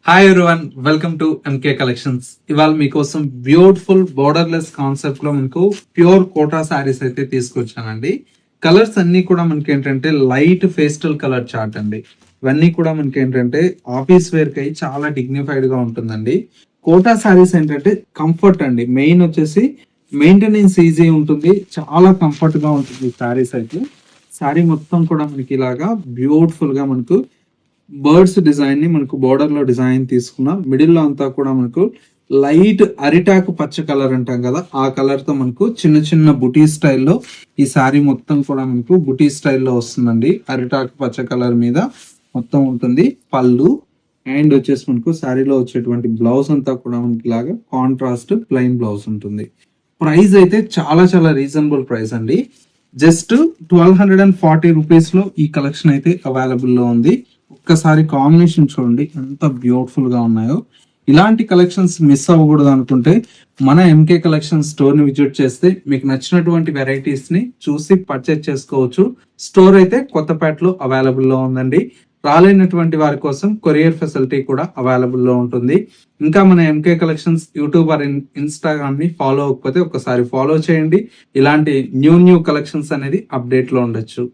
Hi everyone, welcome to MK collections. ఇవాళ మీకోసం beautiful borderless concept లో మనకు ప్యూర్ కోటా శారీస్ అయితే తీసుకొచ్చానండి. కలర్స్ అన్ని కూడా మనకి ఏంటంటే లైట్ పేస్టల్ కలర్ చార్ట్ అండి. ఇవన్నీ కూడా మనకి ఏంటంటే ఆఫీస్ వేర్ కి చాలా డిగ్నిఫైడ్ గా ఉంటుందండి. కోటా శారీస్ ఏంటంటే కంఫర్ట్ అండి. మెయిన్ వచ్చేసి మెయింటెనెన్స్ ఈజీ ఉంటుంది, చాలా కంఫర్ట్ గా ఉంటుంది శారీస్ అయితే. శారీ మొత్తం కూడా మనకి ఇలాగా బ్యూటిఫుల్ గా మనకు బర్డ్స్ డిజైన్ ని మనకు బోర్డర్ లో డిజైన్ తీసుకున్నాం. మిడిల్ లో అంతా కూడా మనకు లైట్ అరిటాకు పచ్చ కలర్ అంటాం కదా, ఆ కలర్ తో మనకు చిన్న చిన్న బుటీ స్టైల్లో ఈ శారీ మొత్తం కూడా మనకు బుటీ స్టైల్లో వస్తుందండి. అరిటాకు పచ్చ కలర్ మీద మొత్తం ఉంటుంది. పళ్ళు అండ్ వచ్చేసి మనకు శారీలో వచ్చేటువంటి బ్లౌజ్ అంతా కూడా మనకి ఇలాగా కాంట్రాస్ట్ ప్లెయిన్ బ్లౌజ్ ఉంటుంది. ప్రైస్ అయితే చాలా చాలా రీజనబుల్ ప్రైస్ అండి. జస్ట్ 1240 రూపీస్ లో ఈ కలెక్షన్ అయితే అవైలబుల్ లో ఉంది. ఒక్కసారి కాంబినేషన్ చూడండి ఎంత బ్యూటిఫుల్ గా ఉన్నాయో. ఇలాంటి కలెక్షన్స్ మిస్ అవ్వకూడదు అనుకుంటే మన ఎంకే కలెక్షన్ స్టోర్ ని విజిట్ చేస్తే మీకు నచ్చినటువంటి వెరైటీస్ ని చూసి పర్చేజ్ చేసుకోవచ్చు. స్టోర్ అయితే కొత్తపేటలో అవైలబుల్ లో ఉందండి. రాలేనటువంటి వారి కోసం కొరియర్ ఫెసిలిటీ కూడా అవైలబుల్ లో ఉంటుంది. ఇంకా మన MK collections YouTube or Instagram ని ఫాలో అవ్వకపోతే ఒకసారి ఫాలో చేయండి. ఇలాంటి న్యూ కలెక్షన్స్ అనేది అప్డేట్ లో ఉండొచ్చు.